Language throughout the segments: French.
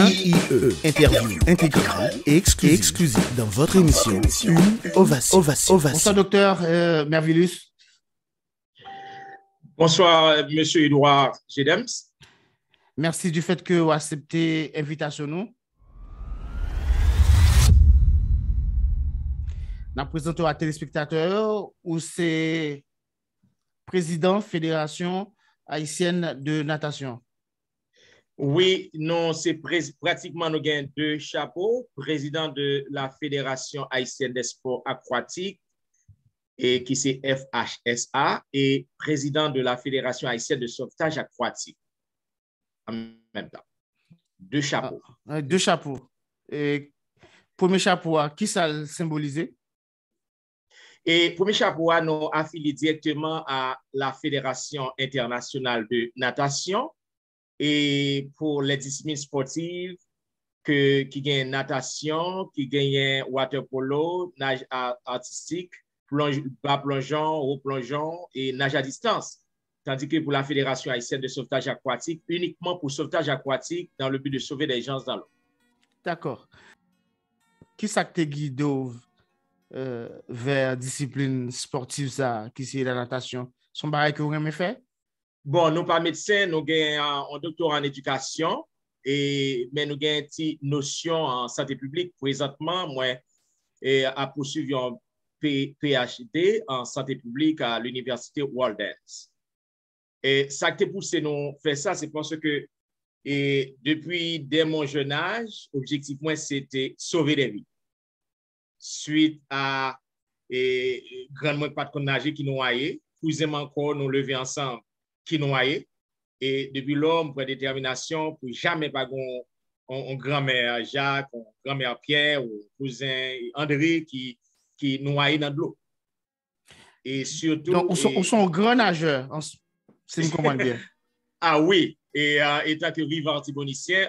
IIE, interview intégrale et exclusive dans votre émission Une Ovation. Bonsoir docteur Mervillus. Bonsoir monsieur Edouard Gedems. Merci du fait que vous acceptez l'invitation nous. Nous présentons à téléspectateurs où c'est président Fédération haïtienne de natation. Oui, non, c'est pratiquement nous avons deux chapeaux, président de la Fédération haïtienne des sports aquatiques et qui c'est FHSA et président de la Fédération haïtienne de sauvetage aquatique en même temps. Deux chapeaux. Deux chapeaux. Et premier chapeau, qui ça symbolisait? Et premier chapeau, nous affiliés directement à la Fédération internationale de natation et pour les disciplines sportives qui gagnent natation, qui gagnent water polo, nage artistique, bas plongeon, haut plongeon et nage à distance. Tandis que pour la Fédération haïtienne de sauvetage aquatique, uniquement pour sauvetage aquatique dans le but de sauver des gens dans l'eau. D'accord. Qui ça te guide vers discipline sportive ça, qui c'est la natation? Son barrage que vous aimez faire? Bon, nous pas médecins, nous avons un doctorat en éducation, mais nous avons une notion en santé publique. Présentement, moi, à poursuivre un PhD en santé publique à l'université Walden. Et ça qui poussé nous faire ça, c'est parce que depuis dès mon jeune âge, l'objectif moi c'était sauver des vies. Suite à grandement pas de nager qui nous noyé, cousin encore nous lever ensemble qui nous noyé et depuis l'homme pour détermination pour jamais pas un grand-mère Jacques, un grand-mère Pierre ou cousin André qui noyé dans de l'eau. Et surtout donc on sont grands nageurs. Si je comprends bien. Ah oui, et étant que rive artibonicien,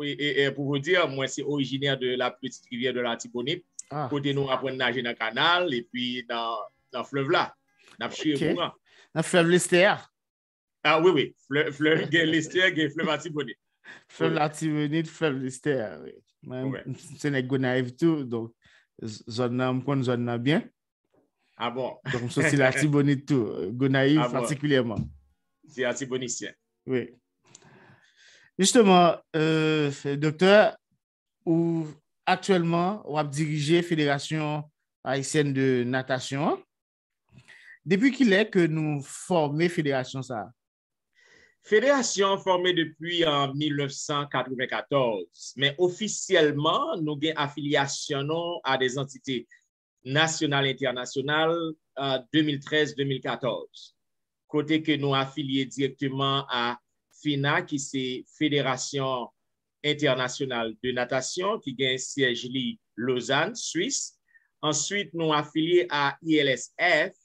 et pour vous dire, moi, c'est originaire de la petite rivière de l'Artibonite. Côté nous, apprenons à nager dans le canal et puis dans le fleuve là. Dans le fleuve l'Estère. Ah oui, fleuve l'Estère, fleuve Artibonite. Fleuve l'Artibonite, fleuve l'Estère, oui. C'est une gonaïve tout, donc zone bien. Ah bon? Donc, c'est l'Artibonite tout, gonaïve particulièrement. C'est artibonicien. Oui. Justement, docteur, actuellement, vous dirigez la Fédération haïtienne de natation. Depuis qu'il est que nous formons Fédération ça? Fédération formée depuis en 1994, mais officiellement, nous avons affiliation à des entités nationales et internationales en 2013-2014. Côté que nous affiliés directement à FINA, qui c'est Fédération internationale de natation, qui a un siège à Lausanne, Suisse. Ensuite, nous affiliés à ILSF,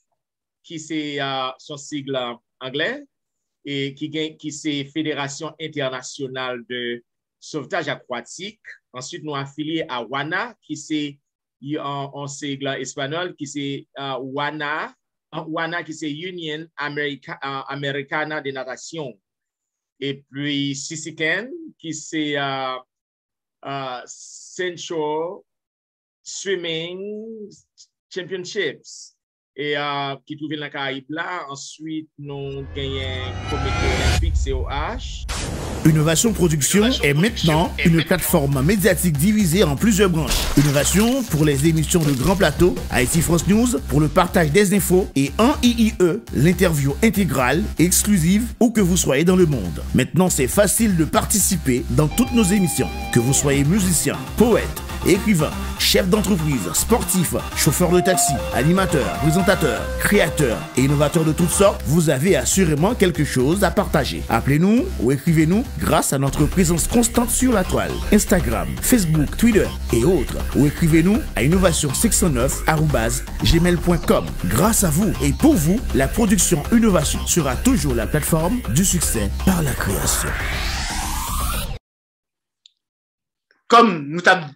qui c'est son sigle anglais, et qui c'est Fédération internationale de sauvetage aquatique. Ensuite, nous affiliés à WANA, qui c'est en sigle espagnol, qui c'est WANA, qui c'est Union Americana de Natation. Et puis CICICAN, qui c'est Central Swimming Championships. Et qui trouve dans la Caraïbe là. Ensuite, nous gagnons le comité olympique COH. Innovation Production est maintenant une plateforme médiatique divisée en plusieurs branches. Innovation pour les émissions de grands plateaux, Haïti France News pour le partage des infos et en IIE, l'interview intégrale, exclusive, où que vous soyez dans le monde. Maintenant, c'est facile de participer dans toutes nos émissions. Que vous soyez musicien, poète, écrivain, chef d'entreprise, sportif, chauffeur de taxi, animateur, présentateur, créateur et innovateur de toutes sortes, vous avez assurément quelque chose à partager. Appelez-nous ou écrivez-nous grâce à notre présence constante sur la toile, Instagram, Facebook, Twitter et autres, ou écrivez-nous à innovation609@gmail.com. Grâce à vous et pour vous, la production Innovation sera toujours la plateforme du succès par la création. Comme nous t'avons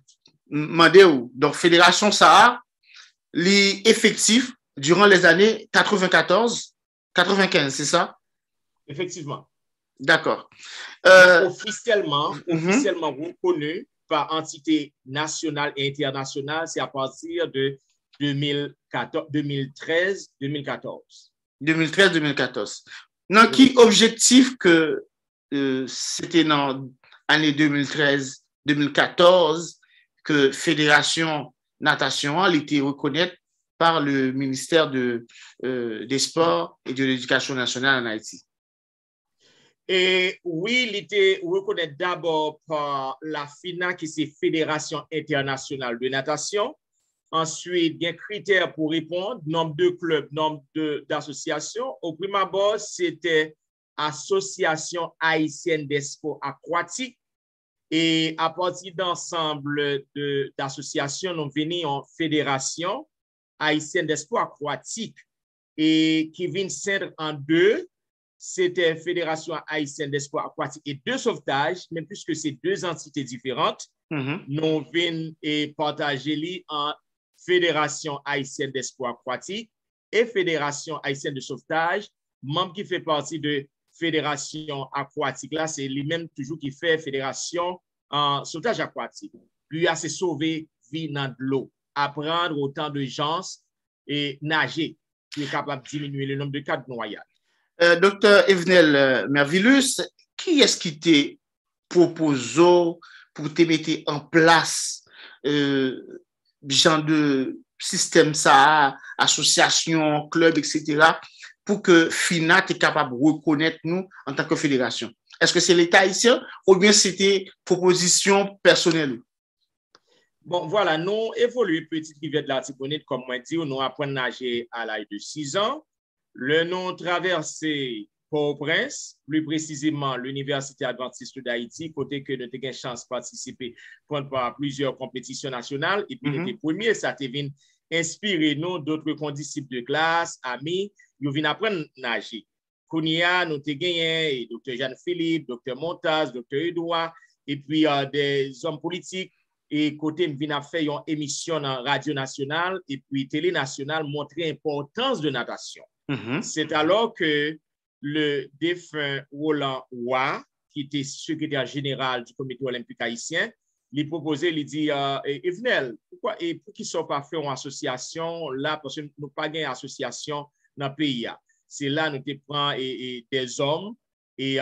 demandé, donc Fédération Sahara, les effectifs durant les années 94-95, c'est ça? Effectivement. D'accord. Officiellement reconnu par entité nationale et internationale, c'est à partir de 2013-2014. 2013-2014. Dans qui objectif que c'était dans l'année 2013-2014 que Fédération Natation a été reconnue par le ministère des Sports et de l'Éducation nationale en Haïti? Et oui, il était reconnu d'abord par la FINA, qui c'est Fédération internationale de natation. Ensuite, il y a un critère pour répondre, nombre de clubs, nombre d'associations. Au premier abord, c'était Association haïtienne des sports aquatiques. Et à partir d'ensemble d'associations, nous venons en Fédération haïtienne des sports aquatiques, et qui vient scindre en deux. C'était Fédération haïtienne des sports aquatiques et de sauvetage, mais puisque c'est deux entités différentes, nous venons partager en Fédération haïtienne des sports aquatiques et Fédération haïtienne de sauvetage, membre qui fait partie de Fédération aquatique. Là, c'est lui-même toujours qui fait Fédération en sauvetage aquatique. Lui a se sauver vie dans de l'eau, apprendre autant de gens et nager, qui est capable de diminuer le nombre de cas de noyade. Docteur Evenel Mervillus, qui est-ce qui te propose pour te mettre en place genre de système ça, association, club, etc., pour que FINA soit capable de reconnaître nous en tant que fédération? Est-ce que c'est l'État haïtien ou bien c'était proposition personnelle? Bon, voilà, nous évoluons Petite Rivière de l'Artibonite, comme moi dit, nous apprenons à nager à l'âge de 6 ans. Le nom traversé Port-au-Prince, plus précisément l'Université adventiste d'Haïti, côté que nous avons chance de participer à plusieurs compétitions nationales. Et puis, nous étions premiers, ça a inspiré nous d'autres condisciples de classe, amis, nous venons apprendre à nager. Kounia, nous avons gagné Dr. Jean-Philippe, Dr. Montaz, Dr. Edouard, et puis des hommes politiques. Et côté, nous venons faire une émission dans Radio Nationale et puis Télé Nationale, montrer l'importance de natation. C'est alors que le défunt Roland Roy, qui était secrétaire général du comité olympique haïtien, lui proposait, il dit, Evenel, pourquoi et pour qu'ils ne soient pas fait en association là, parce que nous n'avons pas une association dans le pays. C'est là que nous prenons des hommes et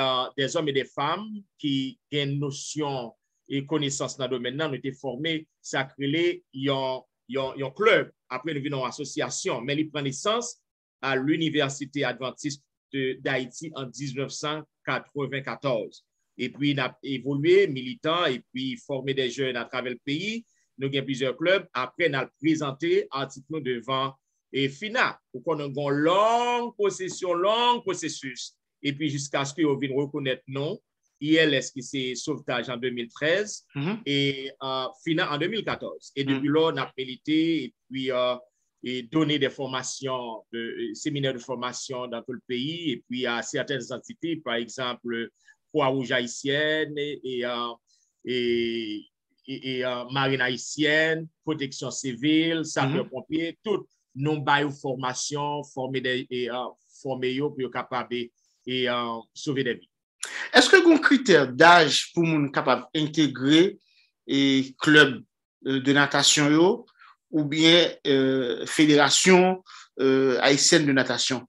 des femmes qui ont une notion et connaissance dans le domaine. Nous avons formés, sacrés, ils ont un club. Après, nous venons en association, mais ils prennent naissance à l'Université adventiste d'Haïti en 1994. Et puis, il a évolué, militant, et puis formé des jeunes à travers le pays. Nous avons plusieurs clubs. Après, nous avons présenté article devant FINA. Pour qu'on ait une longue procession, long processus. Et puis, jusqu'à ce qu'on vienne reconnaître non. ILS, qui c'est sauvetage en 2013, et FINA en 2014. Et depuis là, on a milité, et puis et donner des formations, séminaires de formation dans tout le pays, et puis à certaines entités, par exemple, Croix-Rouge haïtienne et Marine haïtienne, protection civile, sapeurs-pompiers, tout nous baillons formation, former pour être capable de sauver des vies. Est-ce que vous avez un critère d'âge pour être capable d'intégrer et club de natation ou bien fédération haïtienne de natation?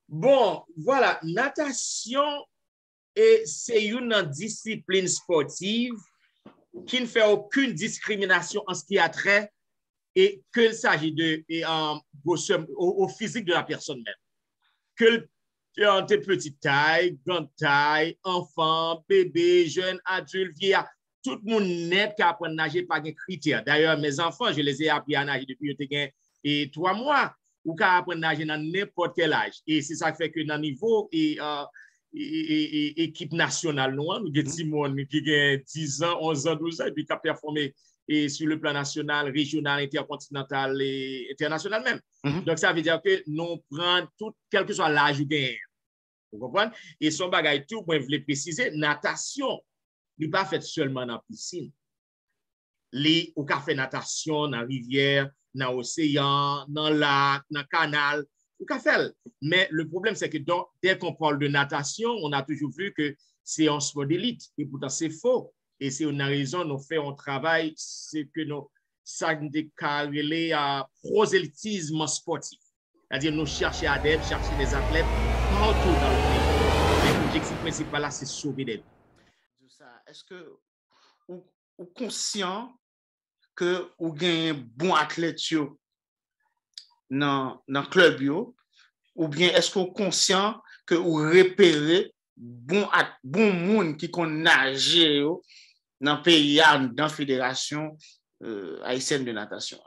Bon, voilà, natation, c'est une discipline sportive qui ne fait aucune discrimination en ce qui a trait et qu'il s'agit au physique de la personne même. Que de petite taille, grande taille, enfant, bébé, jeune, adulte, vieillard, tout le monde net qui apprend à nager par des critères. D'ailleurs, mes enfants, je les ai appris à nager depuis 3 mois, ou qu'à apprendre à nager dans n'importe quel âge. Et c'est ça qui fait que dans le niveau équipe nationale, nous avons des petits monde qui ont 10 ans, 11 ans, 12 ans, et puis qui ont performé sur le plan national, régional, intercontinental et international même. Donc, ça veut dire que nous prenons tout, quel que soit l'âge ou bien. Vous comprenez? Et son bagage tout, moi, je voulais préciser, natation, il n'est pas fait seulement dans la piscine. Ou qu'a fait natation dans la rivière, dans l'océan, dans le lac, dans le canal. ou qu'à faire. Mais le problème, c'est que dès qu'on parle de natation, on a toujours vu que c'est un sport d'élite. Et pourtant, c'est faux. Et c'est une raison, nous faisons un travail, c'est que nous, ça décarrelé à prosélytisme sportif. C'est-à-dire, nous cherchons adeptes, chercher des athlètes partout dans le pays. L'objectif principal, là, c'est sauver des vies. Est-ce que vous êtes conscient que vous avez un bon athlète dans le club, ou bien est-ce que vous êtes conscient que vous repérez bon monde qui connaît nager dans le pays, dans la fédération haïtienne de natation?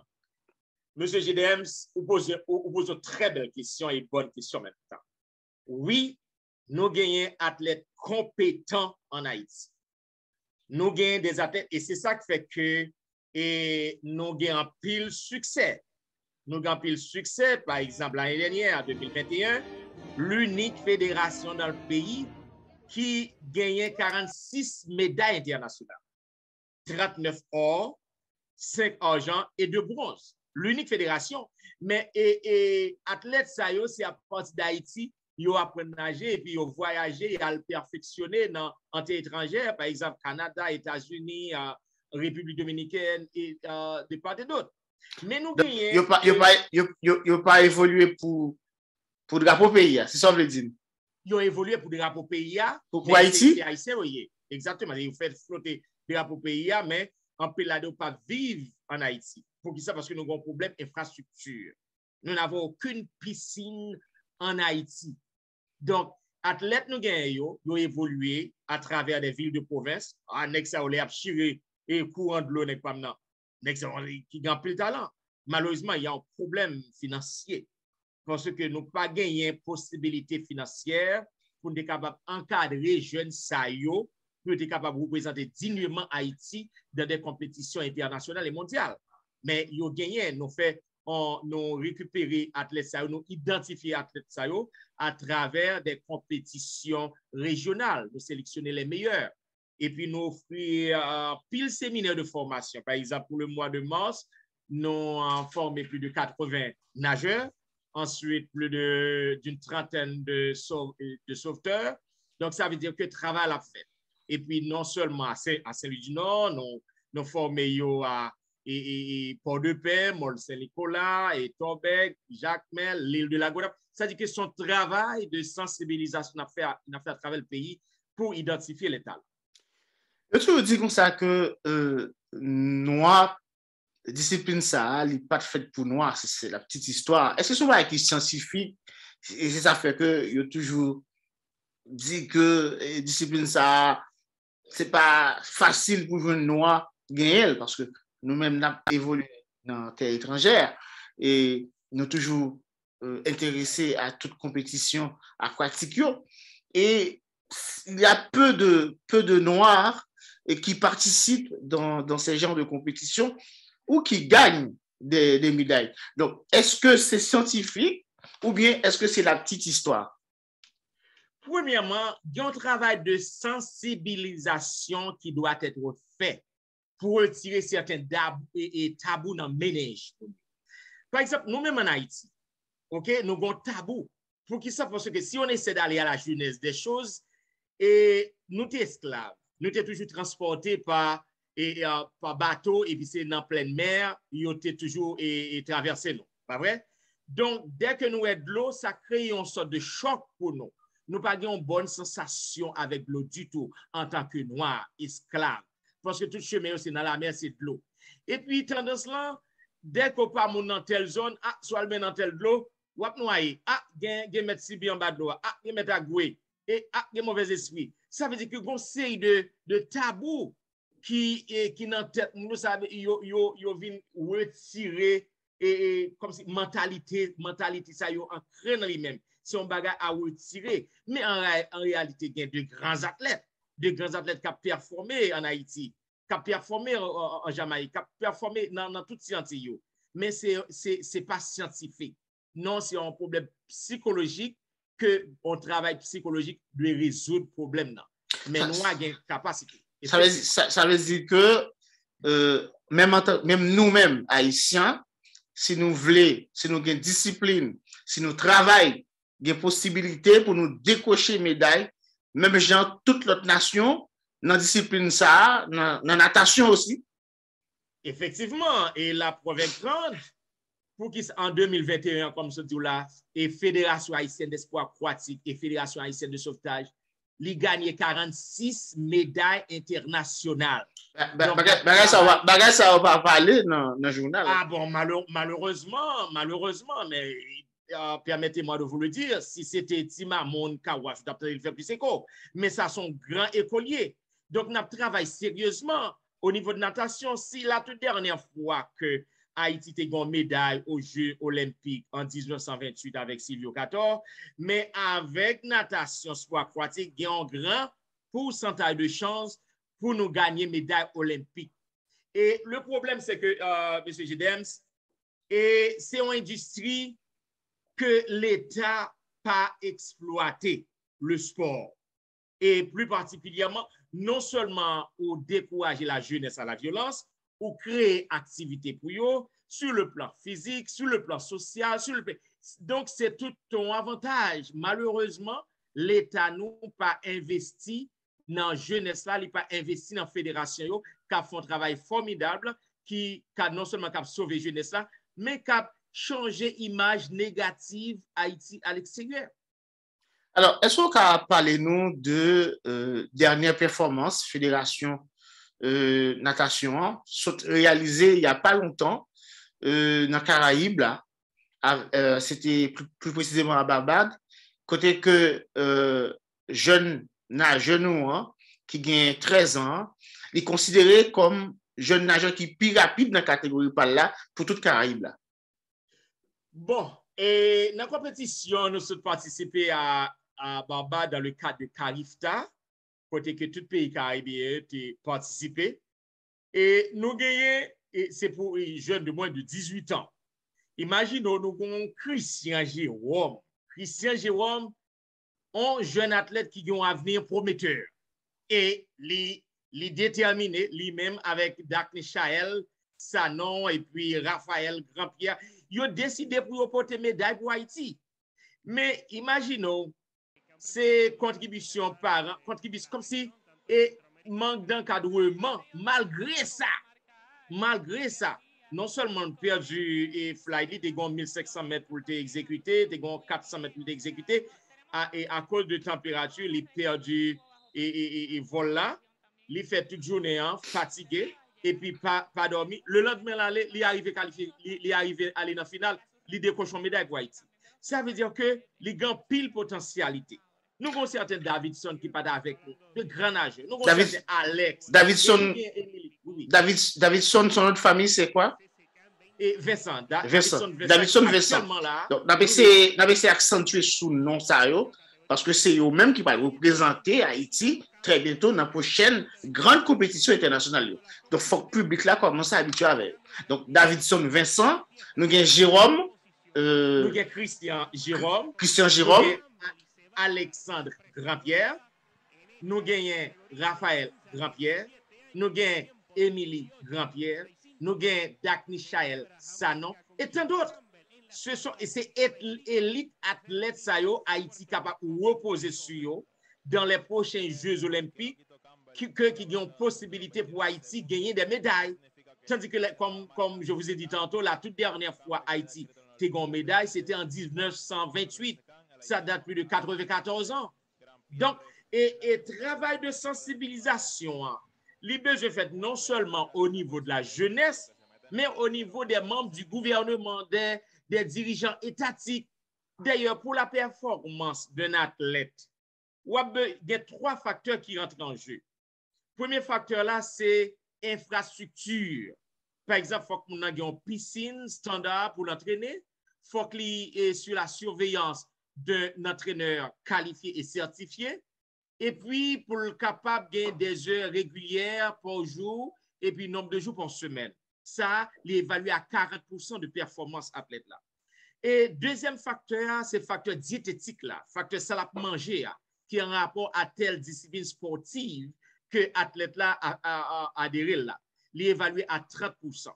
Monsieur GDM, vous posez une très belle question et une bonne question en même temps. Oui, nous gagnons athlètes compétents en Haïti. Nous gagnons des athlètes et c'est ça qui fait que nous gagnons pile succès. Nous gagnons pile succès, par exemple, l'année dernière, en 2021, l'unique fédération dans le pays qui gagnait 46 médailles internationales. 39 or, 5 argent et 2 bronze. L'unique fédération. Mais athlètes, ça y est, c'est à partir d'Haïti, ils apprennent à nager et puis ils voyagent, ils perfectionner en terre étrangère, par exemple, Canada, États-Unis, République dominicaine et de part et d'autre. Mais nous gagnons. Ils n'ont pas évolué pour le drapeau pays, c'est ça que je veux dire. Ils ont évolué pour le drapeau pays. Pour Haïti? Oui, exactement. Ils ont fait flotter le drapeau pays, mais on peut là pas vivre en Haïti. Pour qui ça? Parce que nous avons un problème d'infrastructure. Nous n'avons aucune piscine en Haïti. Donc, athlètes nous gagnons, ils ont évolué à travers des villes de province. Next ça, on les a chiré et courant de l'eau n'est pas maintenant. Next ça, qui gagne plus de talent. Malheureusement, il y a un problème financier parce que nous n'avons pas gagné possibilité financière pour être capable d'encadrer jeunes saillots pour être capable de représenter dignement Haïti dans des compétitions internationales et mondiales. Mais ils ont gagné, nous récupéré athlètes saillots, nous identifié athlètes saillots à travers des compétitions régionales, nous sélectionner les meilleurs. Et puis nous offrir pile séminaire de formation. Par exemple, pour le mois de mars, nous avons formé plus de 80 nageurs, ensuite plus d'une trentaine de sauveteurs. Donc, ça veut dire que le travail a fait. Et puis, non seulement à Saint-Louis-du-Nord, nous formé à Port-de-Paix, Mont-Saint-Nicolas, et Torbec, Jacmel, l'île de la Guadeloupe. Ça veut dire que son travail de sensibilisation n'a fait à travers le pays pour identifier les talents. Je veux dire comme ça que noir, discipline ça, il n'est pas fait pour noir, c'est la petite histoire. Est-ce que c'est un qui est scientifique et c'est ça fait que il a toujours dit que discipline ça, c'est pas facile pour un noir gagner parce que nous-mêmes nous avons évolué dans terre étrangère et nous sommes toujours intéressés à toute compétition aquatique et il y a peu de noirs et qui participent dans ces genres de compétitions ou qui gagnent des médailles. Donc, est-ce que c'est scientifique ou bien est-ce que c'est la petite histoire? Premièrement, il y a un travail de sensibilisation qui doit être fait pour retirer certains tabous dans le ménage. Par exemple, nous-mêmes en Haïti, okay, nous avons un tabou. Pour qui ça? Parce que si on essaie d'aller à la jeunesse des choses, et nous sommes esclaves. Nous sommes toujours transportés par bateau et puis c'est dans pleine mer, ils ont toujours traversé nous. Pas vrai? Donc, dès que nous avons de l'eau, ça crée une sorte de choc pour nous. Nous n'avons pas une bonne sensation avec l'eau du tout en tant que noirs, esclaves. Parce que tout chemin, c'est dans la mer, c'est de l'eau. Et puis, tendance là, dès qu'on part dans telle zone, soit le met dans telle l'eau, ou ap noyer, gen mettre si bien en bas de l'eau, gen mettre à gouer, et gen mauvais esprit. Ça veut dire que une série de tabous qui dans tête nous savons yo vinn retirer et comme si mentalité ça yo ancré dans lui-même. C'est un bagage à retirer. Mais en réalité, il y a de grands athlètes qui ont performé en Haïti, qui ont performé en Jamaïque, qui ont performé dans toute science. Mais c'est pas scientifique. Non, c'est un problème psychologique que un travail psychologique doit résoudre le problème. Non. Mais nous avons une capacité. Ça veut dire que même nous-mêmes, Haïtiens, si nous voulons, si nous avons discipline, si nous travaillons, il y a possibilité pour nous décocher médaille, même genre toute l'autre nation, dans la discipline ça, dans la natation aussi. Effectivement, et la preuve est grande, pour qu'en 2021, comme je dis là, et Fédération haïtienne d'espoir aquatique et Fédération haïtienne de sauvetage, ils gagnent 46 médailles internationales. Bagay ça va pas parler dans le journal. Ah bon, malheureusement, mais permettez-moi de vous le dire, si c'était Timamon Kawash, il fait plus écho, mais ça sont grands écoliers. Donc, nous travaillons sérieusement au niveau de natation. Si la toute dernière fois que Haïti a gagné une médaille aux Jeux olympiques en 1928 avec Silvio Cator, mais avec natation sport aquatique, il y a un grand pourcentage de chances pour nous gagner médaille olympique. Et le problème, c'est que, M. Gedems, c'est une industrie que l'État n'a pas exploité le sport. Et plus particulièrement, non seulement au décourager la jeunesse à la violence, ou créer activité pour eux, sur le plan physique, sur le plan social, donc c'est tout ton avantage. Malheureusement, l'État n'a pas investi dans la jeunesse là, il n'a pas investi dans la fédération qui a fait un travail formidable, qui a non seulement sauvé la jeunesse là, mais qui a changé l'image négative Haïti à l'extérieur. Alors, est-ce qu'on peut parler nous de dernière performance fédération natation réalisée il n'y a pas longtemps dans les Caraïbes, c'était plus précisément à Barbade, côté que jeune nageur qui gagne 13 ans, il est considéré comme jeune nageur qui est plus rapide dans la catégorie par là pour toute Caraïbes là. Bon, et dans la compétition, nous sommes participés à Barbade dans le cadre de Carifta, côté que tout pays caribéen a participé. Et nous gagnons, c'est pour les jeunes de moins de 18 ans. Imaginons, nous avons Christian Jérôme. Christian Jérôme, un jeune athlète qui a un avenir prometteur. Et il déterminé lui-même avec Daphne Chael, Sanon et puis Raphaël Grandpierre. Ils ont décidé pour porter médaille pour Haïti. Mais imaginons, c'est contribution par contribution comme si et manque d'encadrement. Malgré ça, non seulement perdu et Flyly, tu as 1500 mètres pour t'exécuter, tu as 400 mètres pour t'exécuter, et à cause de température, il est perdu et vol là, il fait toute journée fatigué, et puis pas dormi. Le lendemain, il est arrivé qualifié, il est arrivé à aller dans la finale, il décroche une médaille pour Haïti. Ça veut dire que les grands pile potentialité. Nous avons certains Davidson qui partent avec nous, de grands nageurs. Nous avons certains Alex. Davidson, son autre famille, c'est quoi? Et Vincent. Davidson Vincent. Donc, c'est accentué sous le nom ça, parce que c'est eux-mêmes qui vont représenter Haïti très bientôt dans la prochaine grande compétition internationale. Donc, il faut que le public là commence à habituer avec. Donc, Davidson Vincent, nous avons Jérôme. Nous avons Christian Jérôme. Alexandre Grandpierre, nous gagnons Raphaël Grandpierre, nous gagnons Émilie Grandpierre, nous gagnons Daphne Chael Sanon, et tant d'autres. C'est élite athlètes ça Haïti capable de reposer sur eux dans les prochains Jeux olympiques qui ont une possibilité pour Haïti gagner des médailles. Tandis que, comme je vous ai dit tantôt, la toute dernière fois Haïti a gagné une médaille, c'était en 1928. Ça date plus de 94 ans. Donc, et travail de sensibilisation, les besoins faits non seulement au niveau de la jeunesse, mais au niveau des membres du gouvernement, des dirigeants étatiques. D'ailleurs, pour la performance d'un athlète, il y a 3 facteurs qui rentrent en jeu. Le premier facteur là, c'est infrastructure. Par exemple, il faut qu'on ait une piscine standard pour l'entraîner. Il faut qu'il y ait sur la surveillance d'un entraîneur qualifié et certifié, et puis pour le capable de gagner des heures régulières par jour, et puis nombre de jours par semaine. Ça, il est évalué à 40% de performance athlète là. Et deuxième facteur, c'est le facteur diététique là, facteur salade manger, qui est en rapport à telle discipline sportive que l'athlète là a adhéré là. Il est évalué à 30%.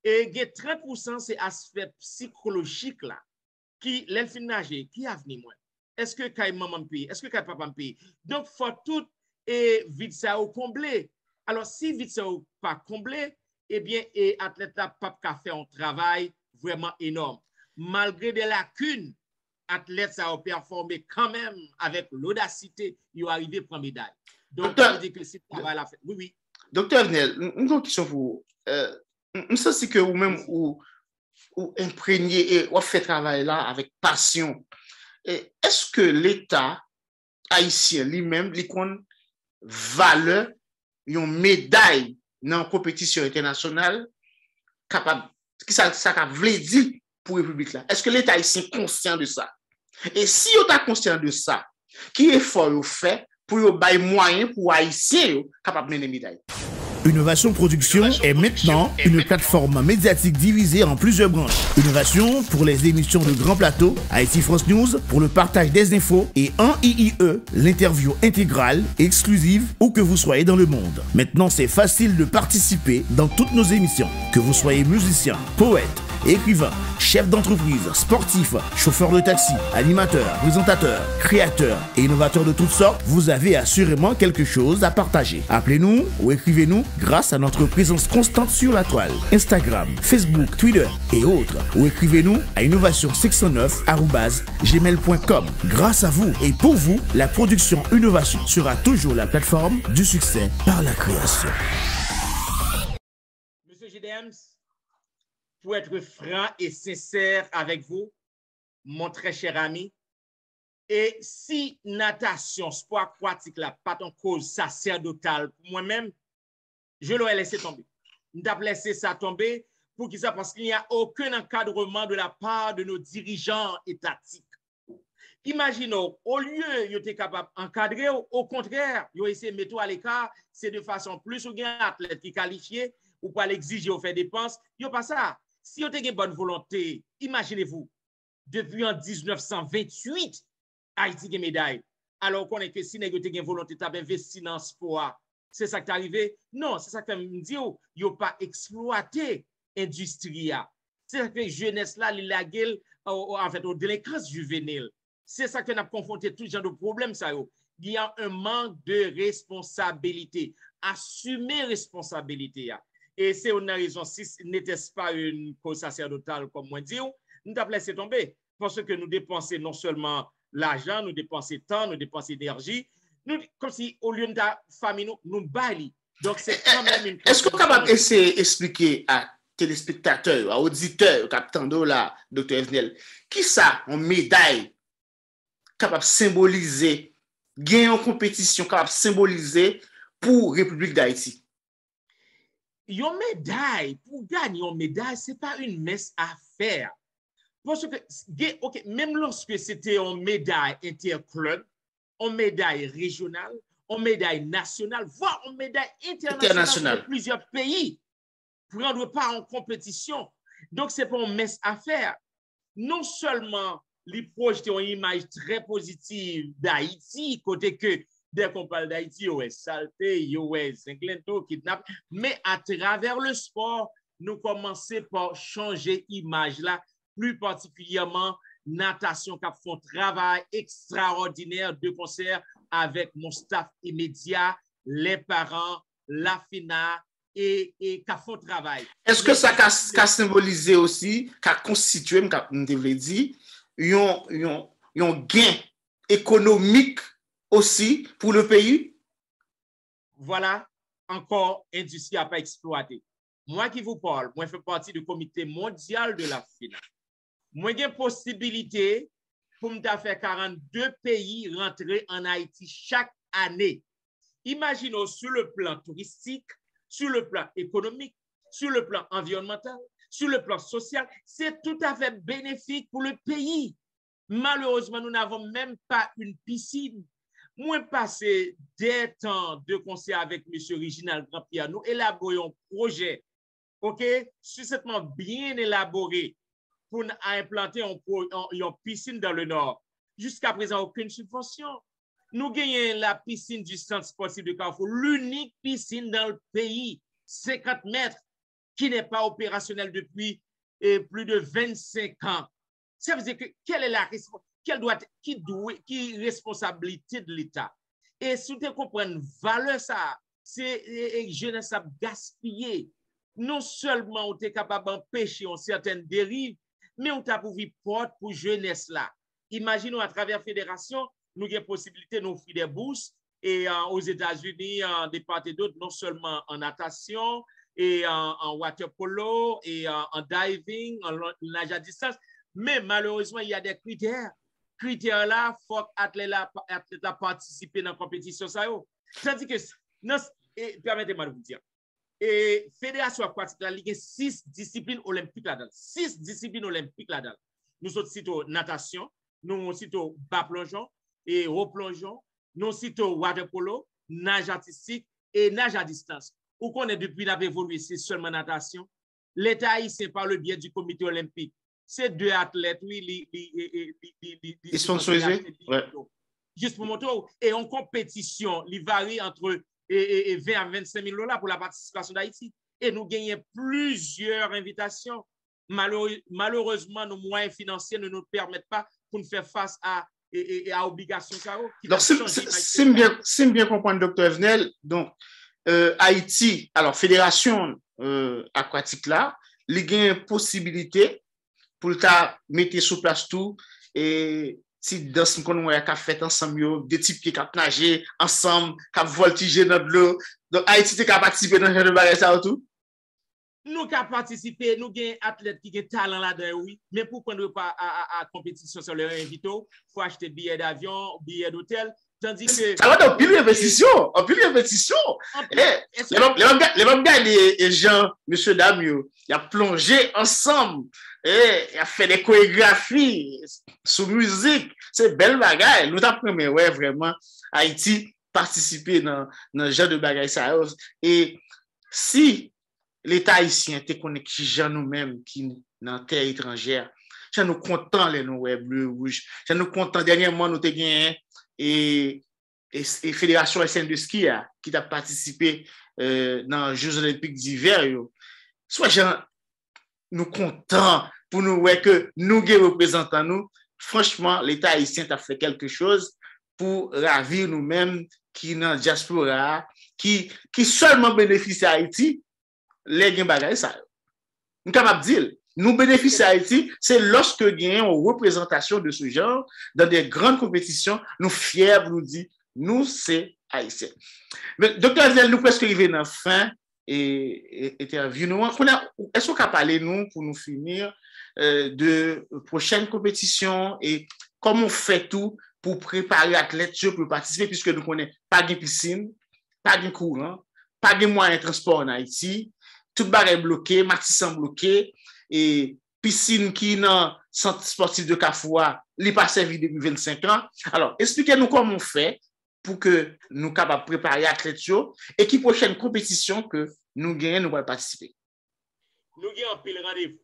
Et 30% c'est aspect psychologique là qui l'elfin nager qui a venu moi. Est-ce que kay maman me paye? Est-ce que kay papa me paye? Donc faut tout et vite ça au combler. Alors si vite ça pas combler, eh bien et athlète là pas fait un travail vraiment énorme. Malgré des lacunes, athlète ça a performé quand même avec l'audacité, il est arrivé à prendre médaille. Donc ça veut dire que c'est travail la fait. Oui oui. Docteur Venel, une question pour vous. Ça c'est que vous-même ou imprégné et ou fait travail là avec passion. Est-ce que l'État haïtien lui-même lui connaît valeur une médaille dans une compétition internationale capable ça veut dire pour la République là? Est-ce que l'État haïtien est conscient de ça? Et si vous êtes conscient de ça, qui effort vous fait pour vous donner moyen pour haïtiens capable de mener médaille? Innovation Production est maintenant une plateforme médiatique divisée en plusieurs branches. Innovation pour les émissions de Grand Plateau, Haïti France News pour le partage des infos et en IIE, l'interview intégrale, exclusive, où que vous soyez dans le monde. Maintenant, c'est facile de participer dans toutes nos émissions. Que vous soyez musicien, poète, écrivain, chef d'entreprise, sportif, chauffeur de taxi, animateur, présentateur, créateur et innovateur de toutes sortes, vous avez assurément quelque chose à partager. Appelez-nous ou écrivez-nous grâce à notre présence constante sur la toile, Instagram, Facebook, Twitter et autres. Ou écrivez-nous à innovation609@gmail.com. Grâce à vous et pour vous, la production Innovation sera toujours la plateforme du succès par la création. Monsieur GDM, pour être franc et sincère avec vous, mon très cher ami, et si natation, sport aquatique, là, pas en cause sacerdotale pour moi-même, je l'aurais laissé tomber. Je l'ai laissé ça tomber pour qu'il ça parce qu'il n'y a aucun encadrement de la part de nos dirigeants étatiques. Imaginons, au lieu d'être capable d'encadrer, au contraire, ils ont essayé de mettre à l'écart, c'est de façon plus ou bien athlète qui qualifié ou pas l'exiger ou faire dépenses. Ils n'ont pas ça. Si vous avez une bonne volonté, imaginez-vous, depuis en 1928, Haïti a une médaille. Alors qu'on est que si vous avez une volonté, tu as investi dans le sport. C'est ça qui est arrivé? Non, c'est ça que je me dis, ils n'ont pas exploité l'industrie. C'est ça que la jeunesse là, la gueule, en fait, aux délinquances juvéniles. C'est ça que nous avons confronté tout genre de problèmes. Il y a un manque de responsabilité. Assumer responsabilité. Et c'est une raison, si ce n'était pas une cause sacerdotale, comme moi dis, nous avons laissé tomber. Parce que nous dépensons non seulement l'argent, nous dépensons temps, nous dépensons énergie, nous, comme si au lieu de la famille, nous baillons. Donc c'est quand même une... Est-ce qu'on est capable d'essayer d'expliquer à téléspectateurs, à auditeurs, capitaine là, Dr. Venel, qui ça, en médaille, capable de symboliser, gagner en compétition, capable de symboliser pour la République d'Haïti? Une médaille, pour gagner une médaille, ce n'est pas une mince affaire. Parce que, okay, même lorsque c'était une médaille interclub, une médaille régionale, une médaille nationale, voire une médaille internationale de plusieurs pays, prendre part en compétition. Donc, ce n'est pas une mince affaire. Non seulement les projeter une image très positive d'Haïti, côté que dès qu'on parle d'Haïti, il y a saleté, il y a Saint-Clinton, kidnapping, mais à travers le sport, nous commençons par changer l'image là, plus particulièrement natation qui font un travail extraordinaire de concert avec mon staff immédiat, les parents, la FINA et qui font travail. Est-ce que ça a symbolisé aussi, qui a constitué, comme je devais dire, un gain économique aussi pour le pays? Voilà, encore, industrie n'a pas exploité. Moi qui vous parle, moi je fais partie du comité mondial de la FINA. Moi j'ai possibilité pour me faire 42 pays rentrer en Haïti chaque année. Imaginons sur le plan touristique, sur le plan économique, sur le plan environnemental, sur le plan social, c'est tout à fait bénéfique pour le pays. Malheureusement, nous n'avons même pas une piscine. Moi, passé des temps de conseil avec M. Reginald Grand-Pierre, nous élaborons un projet, OK, successivement bien élaboré pour implanter une piscine dans le Nord. Jusqu'à présent, aucune subvention. Nous gagnons la piscine du centre sportif de Carrefour, l'unique piscine dans le pays, 50 mètres. qui n'est pas opérationnel depuis plus de 25 ans. Ça veut dire que quelle est la qui responsabilité de l'État? Et si tu comprends valeur ça, c'est jeunesse à gaspiller. Non seulement on est capable d'empêcher une certaine dérive, mais on t'a pour porte pour jeunesse là. Imaginons à travers la fédération, nous avons possibilité d'offrir des bourses et aux États-Unis, des parts et d'autres, non seulement en natation et en water polo et en diving, en nage à distance, mais malheureusement, il y a des critères. Critères là, il faut que l'athlète participe dans la compétition. Tandis que, permettez-moi de vous dire, et Fédération aquatique, il y a 6 disciplines olympiques là-dedans. 6 disciplines olympiques là-dedans. Nous sommes citons natation, nous citons bas plongeon et haut plongeon, nous citons water polo, nage artistique et nage à distance. Où qu'on est depuis la évolué, c'est seulement natation. L'État haïtien par le biais du comité olympique. Ces 2 athlètes, oui, ils sont sponsorisés. Ouais. Juste pour montrer. Et en compétition, il varie entre 20 à 25 000 $ pour la participation d'Haïti. Et nous gagnons plusieurs invitations. Malheureusement, nos moyens financiers ne nous permettent pas pour nous faire face à obligations. Donc, si bien comprendre, Dr. Evenel, donc, Haïti, alors, fédération aquatique là, il y a une possibilité pour mettre sous place tout et si dans ce qu'on a fait ensemble, des types qui ont nagé ensemble, qui ont voltigé dans l'eau. Donc, Haïti a participé dans ce genre de bagage ça tout? Nous avons participé, nous avons des athlètes qui ont talent là-dedans, oui, mais pour prendre pas à compétition sur leur invité, il faut acheter billets d'avion, billets d'hôtel. Tandis que. Ça va dans pile d'investissement. En pile d'investissement. Les mêmes gars, les gens, monsieur Damio, ils ont plongé ensemble. Ils ont fait des chorégraphies sous musique. C'est belle bagaille. Nous apprenons, ouais, vraiment, Haïti participer dans ce genre de bagaille. Et si l'État haïtien était connecté nous-mêmes qui dans terre étrangère, nous content les nous bleu rouge. Nous content dernièrement nous te gagné et Fédération SN de ski qui a participé dans les Jeux olympiques d'hiver. Soit nous contents pour nous voir que nous représentons nous. Franchement, l'État haïtien a fait quelque chose pour ravir nous-mêmes qui dans la diaspora, qui seulement bénéficient à Haïti, les gens bagaille ça. Nous capable dire, nous bénéficions à Haïti, c'est lorsque nous avons une représentation de ce genre dans des grandes compétitions, nous fiers, nous disons, nous c'est haïtien. Mais docteur Evenel, nous presque arrivés dans la fin et interview. Est-ce qu'on peut parler nous pour nous finir de prochaines compétitions et comment on fait tout pour préparer l'athlète pour participer puisque nous connaissons pas de piscine, pas de courant, pas de moyens de transport en Haïti, tout barre bloqué, Matissan bloqué et piscine qui dans centre sportif de Kafoua, il pas servi depuis 25 ans. Alors, expliquez-nous comment on fait pour que nous capables préparer l'athlète et qui prochaine compétition que nous gagnons, nous allons participer. Nous gagnons un pile rendez-vous.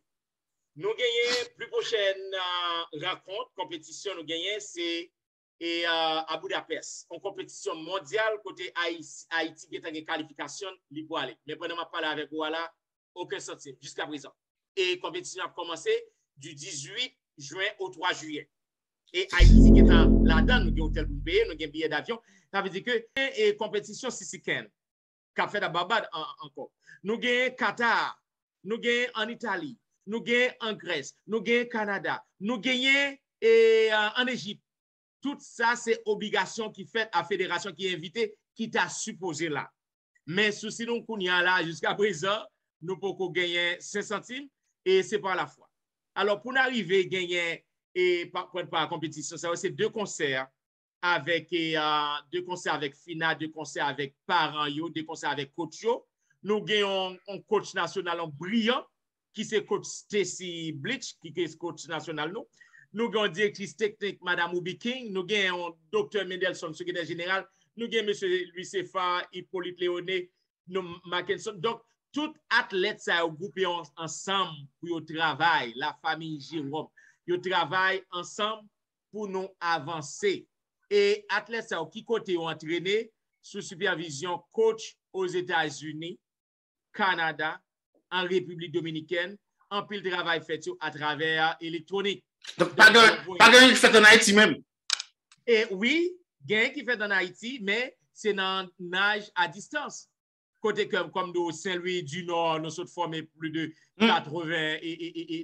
Nous gagnons plus prochaine rencontre, compétition, nous gagnons, c'est à Budapest, en compétition mondiale, côté Haïti qui est en qualification, il peut aller. Mais pendant que je parle avec vous, là, aucun centime jusqu'à présent. Et la compétition a commencé du 18 juin au 3 juillet. Et Haïti qui est là-dedans, nous avons hôtel pour payer, nous avons billet d'avion. Ça veut dire que la compétition sicilienne, qui a fait la Barbade encore. Nous avons Qatar, nous avons en Italie, nous avons en Grèce, nous avons au Canada, nous avons en Égypte. Tout ça, c'est obligation qui fait à la fédération qui est invitée, qui t'a supposé là. Mais si nous qu'on y a là jusqu'à présent, nous pouvons gagner 5 centimes et c'est par la foi. Alors, pour arriver à gagner et par la compétition, c'est 2 concerts avec FINA, 2 concerts avec parents, 2 concerts avec coach. Nous gagnons un coach national en brillant, qui c'est coach Stacy Bleach, qui est coach national nous. Nous avons directrice technique, Mme Ubi King. Nous avons Dr. Mendelssohn, secrétaire général. Nous avons M. Louis Sefa, Hippolyte Léoné, Mackinson. Donc, tout athlète ça groupé ensemble pour le travail, la famille Jérôme. Ils travaillent ensemble pour nous avancer. Et athlètes ça qui côté ont entraîné sous supervision coach aux États-Unis, Canada, en République dominicaine, en pile travail fait à travers électronique. Donc, pas de fait en Haïti même. Et oui, gain qui fait en Haïti, mais c'est dans nage à distance. Côté comme de Saint-Louis du Nord, nous sommes formés plus de 80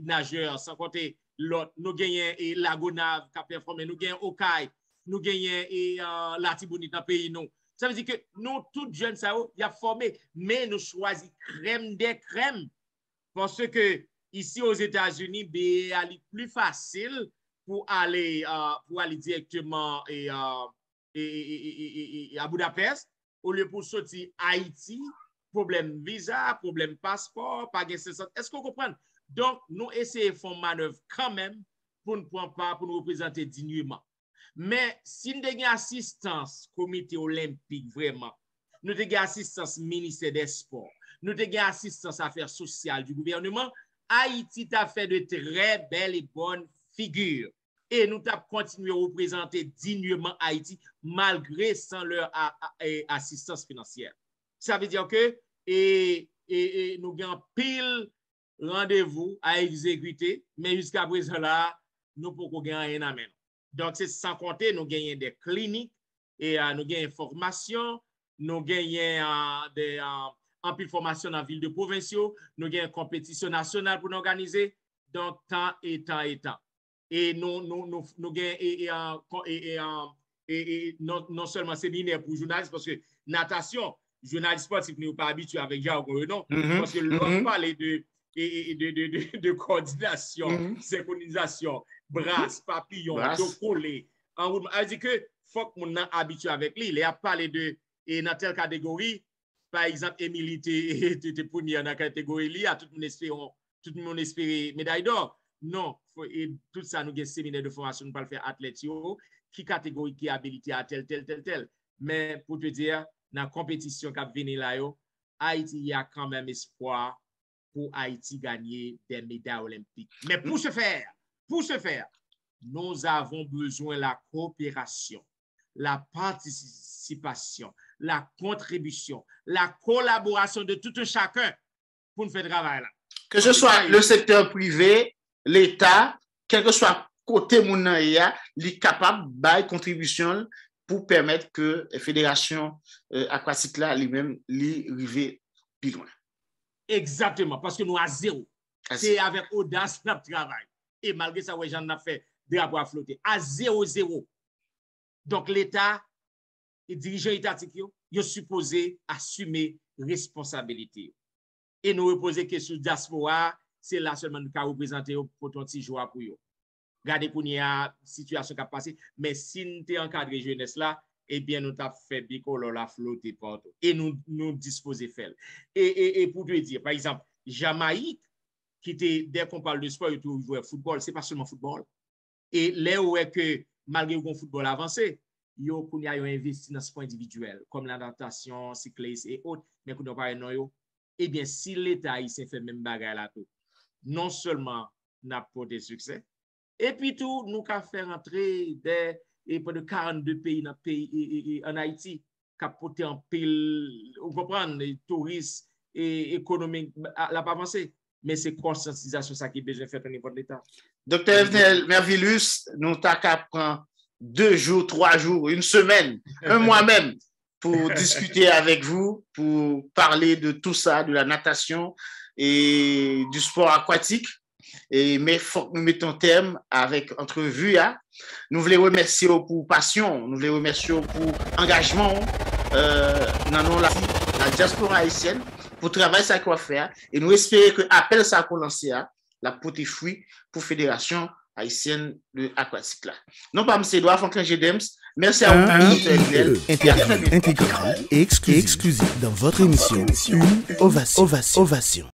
nageurs, sans compter l'autre. Nous gagnons la Gonave qui a performé, nous gagnons Okaï, nous gagnons la Tibonite dans le pays. Nous. Ça veut dire que nous, tous jeunes, ça y a formé, mais nous choisissons crème des crèmes. Parce que ici aux États-Unis, c'est plus facile pour aller directement à Budapest. Au lieu pour sortir Haïti, problème visa, problème passeport, pas de cessation. Est-ce qu'on comprend? Donc, nous essayons de faire une manœuvre quand même pour ne prendre pas, pour nous représenter dignement. Mais si nous avons une assistance comité olympique, vraiment, nous avons une assistance ministère des Sports, nous avons une assistance affaires sociales du gouvernement, Haïti a fait de très belles et bonnes figures. Et nous avons continué à représenter dignement Haïti malgré sans leur assistance financière. Ça veut dire que nous avons pile rendez-vous à exécuter, mais jusqu'à présent là, nous ne pouvons pas gagner rien à main. Donc, c'est sans compter, nous gagnons des cliniques, et nous gagnons formation, nous gagnons en pile formation dans la ville de provinciaux, nous gagnons compétition nationale pour nous organiser, donc temps et temps et temps. Et nous non seulement séminaire pour journalistes, parce que natation, journaliste sportif n'est pas habitué avec jargon, non, parce que l'on parle de coordination, synchronisation, brasse, papillon, de coller. On dit que faut qu'on soit habitué avec lui. Il a parlé de, dans telle catégorie, par exemple, Émilie était première dans la catégorie, tout le monde espérait médaille d'or. Non, et tout ça, nous avons un séminaire de formation pour le faire athlète, qui catégorie qui est habilité à tel. Mais pour te dire, dans la compétition qui a venu là, Haïti, il y a quand même espoir pour Haïti gagner des médailles olympiques. Mais pour ce faire, nous avons besoin de la coopération, la participation, la contribution, la collaboration de tout un chacun pour nous faire travail là. Que ce soit le secteur privé, l'État, quel que soit côté moun il est capable de contribution pour permettre que la fédération aquatique là lui-même arrive plus loin. Exactement, parce que nous à zéro. C'est avec audace notre travail. Et malgré ça, j'en ai fait drapeau à flotter. À 0-0. Donc l'État, les dirigeants étatiques, ils sont supposés assumer responsabilité. Et nous reposer que sur diaspora, c'est là seulement nous avons représenté pour ton petit joie pour eux. Regardez pour y a situation qui a passé, mais si nous avons encadré jeunesse là, eh bien nous avons fait bicolo la flotter partout. Et nous disposer faire. Et pour te dire, par exemple, Jamaïque, qui était, dès qu'on parle de sport, il jouait au football, c'est pas seulement football. Et là où est que, malgré le football avancé, ils ont investi dans ce sport individuel, comme la natation, cyclisme et autres, mais qu'on n'a pas un eh bien, si l'État s'est fait même bagarre là tout, non seulement n'a pas de succès, et puis tout, nous avons fait rentrer près de 42 pays dans pays en Haïti, qui a porté en pile, vous comprenez, les touristes et économiques, la pas avancé. Mais c'est conscientisation ça qui est besoin de faire au niveau de l'État. Docteur Evnel Mervillus, nous avons prendre 2 jours, 3 jours, une semaine, un mois même, pour discuter avec vous, pour parler de tout ça, de la natation et du sport aquatique. Mais il faut que nous mettons terme avec entrevue. Nous voulons remercier pour passion, nous voulons remercier pour engagement dans la diaspora haïtienne pour travailler ça qu'on faire. Et nous espérons que l'appel ça qu'on lance la porte fruit pour la Fédération haïtienne de aquatique là. Non pas M. Edouard Franklin Gedems. Merci à vous, Dr. Evnel. Intégral et exclusif dans votre émission Une Ovation.